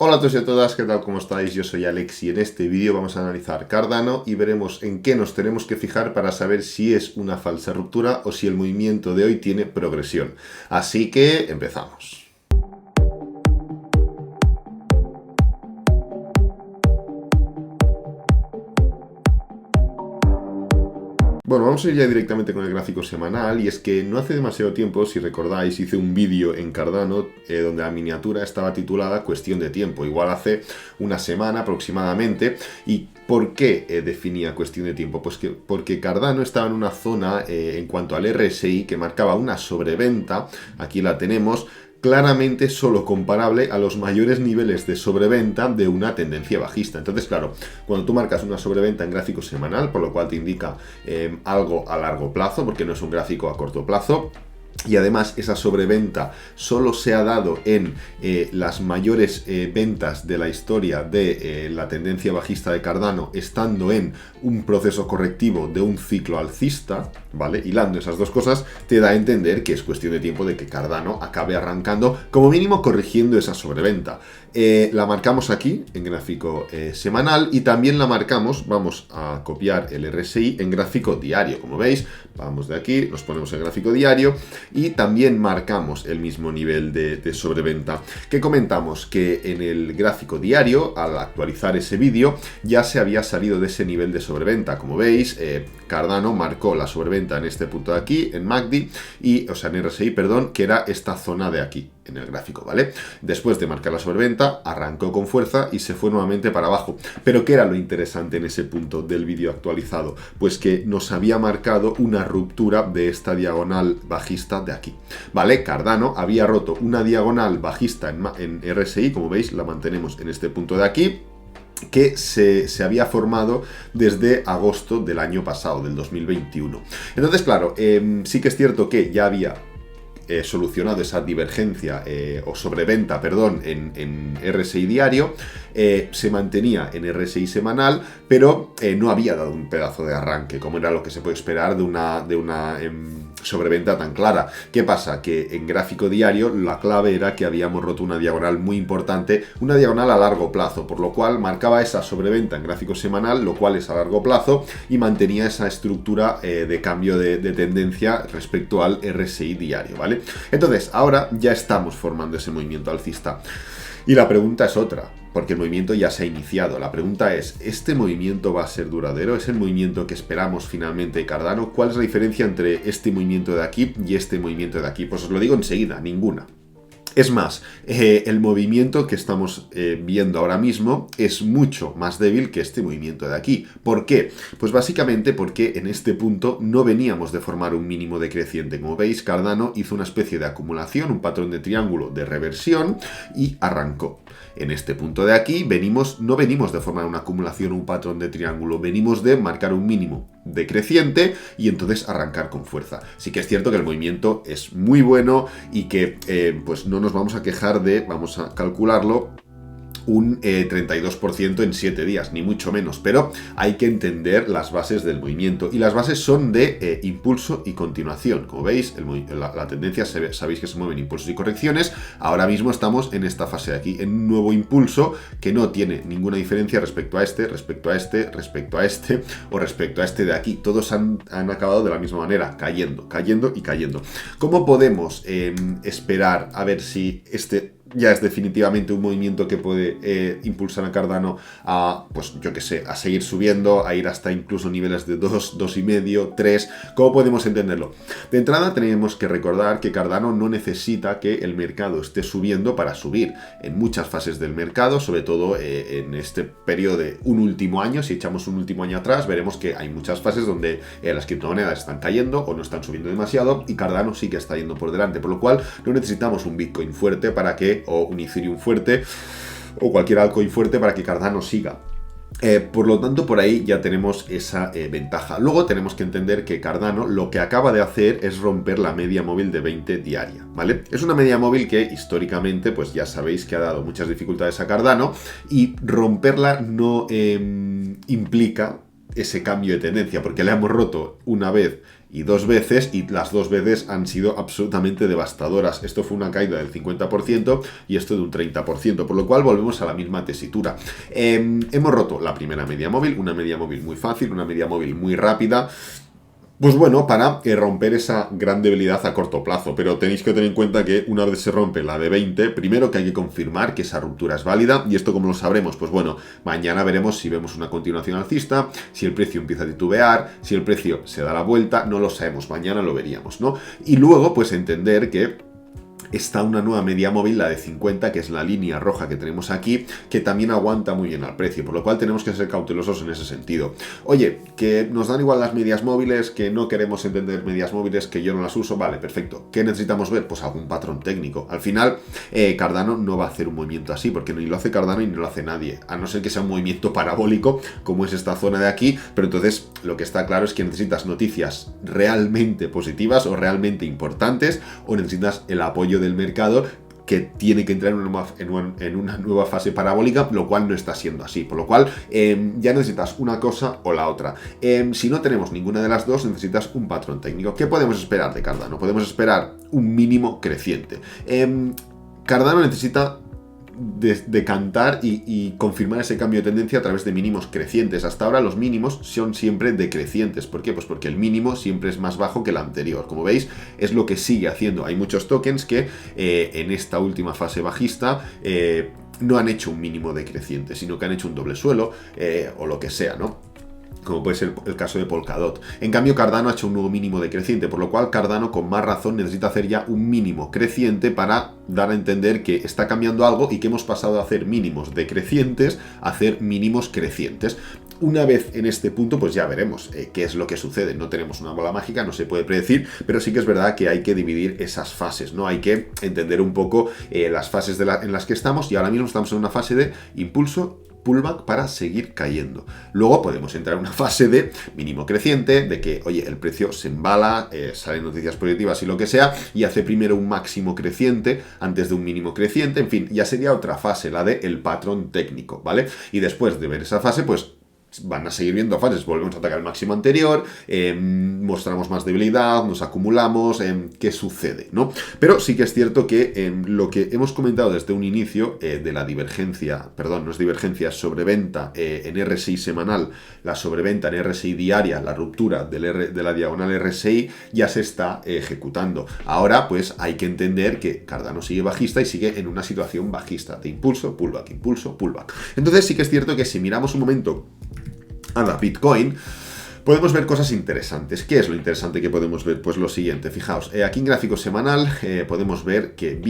Hola a todos y a todas, ¿qué tal? ¿Cómo estáis? Yo soy Alex y en este vídeo vamos a analizar Cardano y veremos en qué nos tenemos que fijar para saber si es una falsa ruptura o si el movimiento de hoy tiene progresión. Así que empezamos. Bueno, vamos a ir ya directamente con el gráfico semanal y es que no hace demasiado tiempo, si recordáis, hice un vídeo en Cardano donde la miniatura estaba titulada Cuestión de tiempo, igual hace una semana aproximadamente. ¿Y por qué definía cuestión de tiempo? Pues porque Cardano estaba en una zona en cuanto al RSI que marcaba una sobreventa, aquí la tenemos, claramente solo comparable a los mayores niveles de sobreventa de una tendencia bajista. Entonces, claro, cuando tú marcas una sobreventa en gráfico semanal, por lo cual te indica algo a largo plazo, porque no es un gráfico a corto plazo, y además esa sobreventa solo se ha dado en las mayores ventas de la historia de la tendencia bajista de Cardano, estando en un proceso correctivo de un ciclo alcista, ¿vale? Hilando esas dos cosas, te da a entender que es cuestión de tiempo de que Cardano acabe arrancando, como mínimo corrigiendo esa sobreventa. La marcamos aquí en gráfico semanal y también la marcamos, vamos a copiar el RSI en gráfico diario. Como veis, vamos de aquí, nos ponemos en gráfico diario y también marcamos el mismo nivel de sobreventa. ¿Qué comentamos? Que en el gráfico diario, al actualizar ese vídeo, ya se había salido de ese nivel de sobreventa. Como veis, Cardano marcó la sobreventa en este punto de aquí, en MACD, en RSI, perdón, que era esta zona de aquí, en el gráfico, ¿vale? Después de marcar la sobreventa, arrancó con fuerza y se fue nuevamente para abajo. Pero ¿qué era lo interesante en ese punto del vídeo actualizado? Pues que nos había marcado una ruptura de esta diagonal bajista de aquí, ¿vale? Cardano había roto una diagonal bajista en RSI, como veis, la mantenemos en este punto de aquí, que se había formado desde agosto del año pasado, del 2021. Entonces, claro, sí que es cierto que ya había solucionado esa divergencia o sobreventa, perdón, en RSI diario, se mantenía en RSI semanal, pero no había dado un pedazo de arranque, como era lo que se puede esperar de una sobreventa tan clara. ¿Qué pasa? Que en gráfico diario la clave era que habíamos roto una diagonal muy importante, una diagonal a largo plazo, por lo cual marcaba esa sobreventa en gráfico semanal, lo cual es a largo plazo, y mantenía esa estructura de cambio de tendencia respecto al RSI diario, ¿vale? Entonces, ahora ya estamos formando ese movimiento alcista. Y la pregunta es otra, porque el movimiento ya se ha iniciado. La pregunta es, ¿este movimiento va a ser duradero? ¿Es el movimiento que esperamos finalmente de Cardano? ¿Cuál es la diferencia entre este movimiento de aquí y este movimiento de aquí? Pues os lo digo enseguida, ninguna. Es más, el movimiento que estamos viendo ahora mismo es mucho más débil que este movimiento de aquí. ¿Por qué? Pues básicamente porque en este punto no veníamos de formar un mínimo decreciente. Como veis, Cardano hizo una especie de acumulación, un patrón de triángulo de reversión y arrancó. En este punto de aquí no venimos de formar una acumulación o un patrón de triángulo, venimos de marcar un mínimo decreciente y entonces arrancar con fuerza. Sí que es cierto que el movimiento es muy bueno y que pues no nos vamos a quejar vamos a calcularlo, un 32% en 7 días, ni mucho menos, pero hay que entender las bases del movimiento y las bases son de impulso y continuación. Como veis, la tendencia sabéis que se mueven impulsos y correcciones. Ahora mismo estamos en esta fase de aquí, en un nuevo impulso que no tiene ninguna diferencia respecto a este, respecto a este, respecto a este o respecto a este de aquí. Todos han acabado de la misma manera, cayendo, cayendo y cayendo. ¿Cómo podemos esperar a ver si este ya es definitivamente un movimiento que puede impulsar a Cardano a, pues yo que sé, a seguir subiendo, a ir hasta incluso niveles de 2, 2,5, 3? ¿Cómo podemos entenderlo? De entrada tenemos que recordar que Cardano no necesita que el mercado esté subiendo para subir. En muchas fases del mercado, sobre todo en este periodo de un último año, si echamos un último año atrás, veremos que hay muchas fases donde las criptomonedas están cayendo o no están subiendo demasiado y Cardano sí que está yendo por delante, por lo cual no necesitamos un Bitcoin fuerte o un Ethereum fuerte o cualquier altcoin fuerte para que Cardano siga. Por lo tanto, por ahí ya tenemos esa ventaja. Luego tenemos que entender que Cardano lo que acaba de hacer es romper la media móvil de 20 diaria, ¿vale? Es una media móvil que históricamente, pues ya sabéis que ha dado muchas dificultades a Cardano y romperla no implica ese cambio de tendencia, porque le hemos roto una vez y dos veces, y las dos veces han sido absolutamente devastadoras. Esto fue una caída del 50% y esto de un 30%, por lo cual volvemos a la misma tesitura. Hemos roto la primera media móvil, una media móvil muy fácil, una media móvil muy rápida. Pues bueno, para romper esa gran debilidad a corto plazo, pero tenéis que tener en cuenta que una vez se rompe la de 20, primero que hay que confirmar que esa ruptura es válida, y esto ¿cómo lo sabremos? Pues bueno, mañana veremos si vemos una continuación alcista, si el precio empieza a titubear, si el precio se da la vuelta, no lo sabemos, mañana lo veríamos, ¿no? Y luego, pues entender que está una nueva media móvil, la de 50, que es la línea roja que tenemos aquí, que también aguanta muy bien al precio, por lo cual tenemos que ser cautelosos en ese sentido. Oye, que nos dan igual las medias móviles, que no queremos entender medias móviles, que yo no las uso, vale, perfecto. ¿Qué necesitamos ver? Pues algún patrón técnico. Al final, Cardano no va a hacer un movimiento así, porque ni lo hace Cardano y no lo hace nadie, a no ser que sea un movimiento parabólico, como es esta zona de aquí, pero entonces lo que está claro es que necesitas noticias realmente positivas o realmente importantes, o necesitas el apoyo del mercado que tiene que entrar en una nueva fase parabólica, lo cual no está siendo así, por lo cual ya necesitas una cosa o la otra. Si no tenemos ninguna de las dos, necesitas un patrón técnico. ¿Qué podemos esperar de Cardano? Podemos esperar un mínimo creciente. Cardano necesita decantar y confirmar ese cambio de tendencia a través de mínimos crecientes. Hasta ahora los mínimos son siempre decrecientes. ¿Por qué? Pues porque el mínimo siempre es más bajo que el anterior. Como veis, es lo que sigue haciendo. Hay muchos tokens que en esta última fase bajista no han hecho un mínimo decreciente, sino que han hecho un doble suelo o lo que sea, ¿no? Como puede ser el caso de Polkadot. En cambio, Cardano ha hecho un nuevo mínimo decreciente, por lo cual Cardano con más razón necesita hacer ya un mínimo creciente para dar a entender que está cambiando algo y que hemos pasado de hacer mínimos decrecientes a hacer mínimos crecientes. Una vez en este punto, pues ya veremos qué es lo que sucede. No tenemos una bola mágica, no se puede predecir, pero sí que es verdad que hay que dividir esas fases, ¿no? Hay que entender un poco las fases en las que estamos, y ahora mismo estamos en una fase de impulso, pullback para seguir cayendo. Luego podemos entrar en una fase de mínimo creciente, de que, oye, el precio se embala, salen noticias positivas y lo que sea, y hace primero un máximo creciente antes de un mínimo creciente, en fin, ya sería otra fase, la de el patrón técnico, ¿vale? Y después de ver esa fase, pues van a seguir viendo fases, volvemos a atacar el máximo anterior, mostramos más debilidad, nos acumulamos, ¿qué sucede? ¿No? Pero sí que es cierto que lo que hemos comentado desde un inicio de la divergencia, perdón, no es divergencia, es sobreventa en RSI semanal, la sobreventa en RSI diaria, la ruptura de la diagonal RSI ya se está ejecutando. Ahora pues hay que entender que Cardano sigue bajista y sigue en una situación bajista de impulso, pullback, impulso, pullback. Entonces sí que es cierto que si miramos un momento a la Bitcoin, podemos ver cosas interesantes. ¿Qué es lo interesante que podemos ver? Pues lo siguiente, fijaos, aquí en gráfico semanal podemos ver que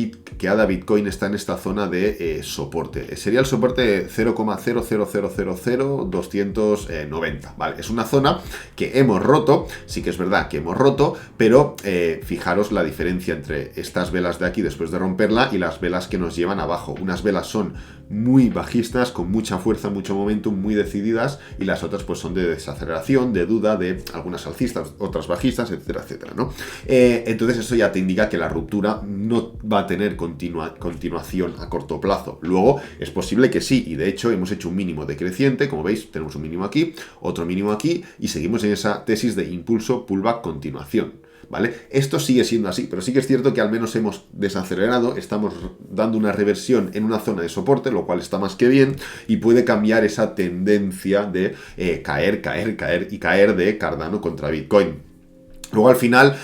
ADA Bitcoin está en esta zona de soporte. Sería el soporte 0,0000290, ¿vale? Es una zona que hemos roto, sí que es verdad que hemos roto, pero fijaros la diferencia entre estas velas de aquí después de romperla y las velas que nos llevan abajo. Unas velas son muy bajistas, con mucha fuerza, mucho momentum, muy decididas, y las otras pues son de desaceleración, de duda, de algunas alcistas, otras bajistas, etcétera, etcétera, ¿no? Entonces eso ya te indica que la ruptura no va a tener continuación a corto plazo. Luego es posible que sí, y de hecho hemos hecho un mínimo decreciente, como veis tenemos un mínimo aquí, otro mínimo aquí, y seguimos en esa tesis de impulso, pullback, continuación. ¿Vale? Esto sigue siendo así, pero sí que es cierto que al menos hemos desacelerado, estamos dando una reversión en una zona de soporte, lo cual está más que bien, y puede cambiar esa tendencia de caer de Cardano contra Bitcoin. Luego al final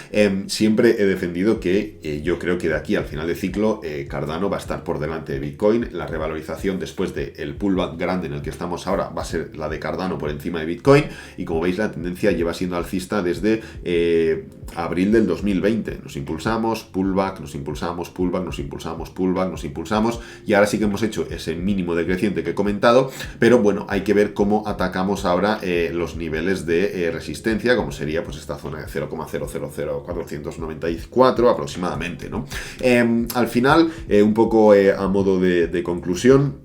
siempre he defendido que yo creo que de aquí al final de ciclo Cardano va a estar por delante de Bitcoin. La revalorización después del pullback grande en el que estamos ahora va a ser la de Cardano por encima de Bitcoin, y como veis la tendencia lleva siendo alcista desde abril del 2020. Nos impulsamos, pullback, nos impulsamos, pullback, nos impulsamos, pullback, nos impulsamos, y ahora sí que hemos hecho ese mínimo decreciente que he comentado, pero bueno, hay que ver cómo atacamos ahora los niveles de resistencia, como sería pues esta zona de 0,000494 aproximadamente, ¿no? Al final, un poco a modo de conclusión,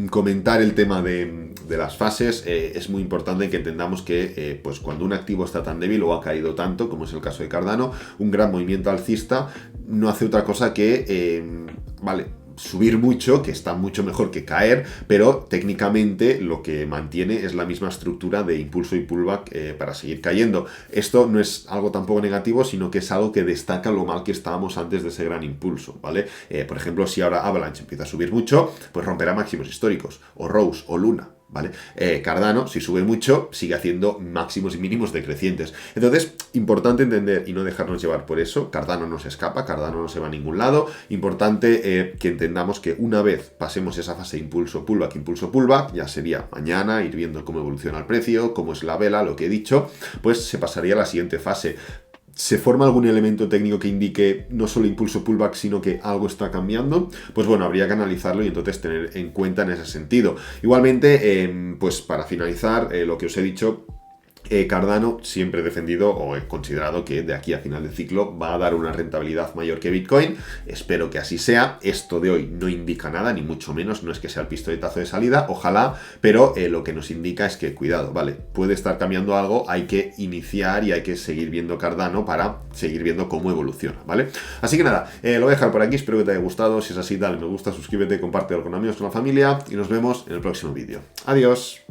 comentar el tema de las fases. Es muy importante que entendamos que pues cuando un activo está tan débil o ha caído tanto, como es el caso de Cardano, un gran movimiento alcista no hace otra cosa que, vale, subir mucho, que está mucho mejor que caer, pero técnicamente lo que mantiene es la misma estructura de impulso y pullback para seguir cayendo. Esto no es algo tampoco negativo, sino que es algo que destaca lo mal que estábamos antes de ese gran impulso, ¿vale? Por ejemplo, si ahora Avalanche empieza a subir mucho, pues romperá máximos históricos, o Rose, o Luna, ¿vale? Cardano, si sube mucho, sigue haciendo máximos y mínimos decrecientes. Entonces, importante entender y no dejarnos llevar por eso. Cardano no se escapa, Cardano no se va a ningún lado. Importante que entendamos que una vez pasemos esa fase impulso pullback, ya sería mañana, ir viendo cómo evoluciona el precio, cómo es la vela, lo que he dicho, pues se pasaría a la siguiente fase. ¿Se forma algún elemento técnico que indique no solo impulso pullback, sino que algo está cambiando? Pues bueno, habría que analizarlo y entonces tener en cuenta en ese sentido. Igualmente, pues para finalizar, lo que os he dicho, Cardano siempre he defendido o he considerado que de aquí a final de ciclo va a dar una rentabilidad mayor que Bitcoin. Espero que así sea. Esto de hoy no indica nada, ni mucho menos. No es que sea el pistoletazo de salida, ojalá, pero lo que nos indica es que, cuidado, ¿vale? Puede estar cambiando algo, hay que iniciar y hay que seguir viendo Cardano para seguir viendo cómo evoluciona, ¿vale? Así que nada, lo voy a dejar por aquí. Espero que te haya gustado. Si es así, dale me gusta, suscríbete, compártelo con amigos, con la familia y nos vemos en el próximo vídeo. Adiós.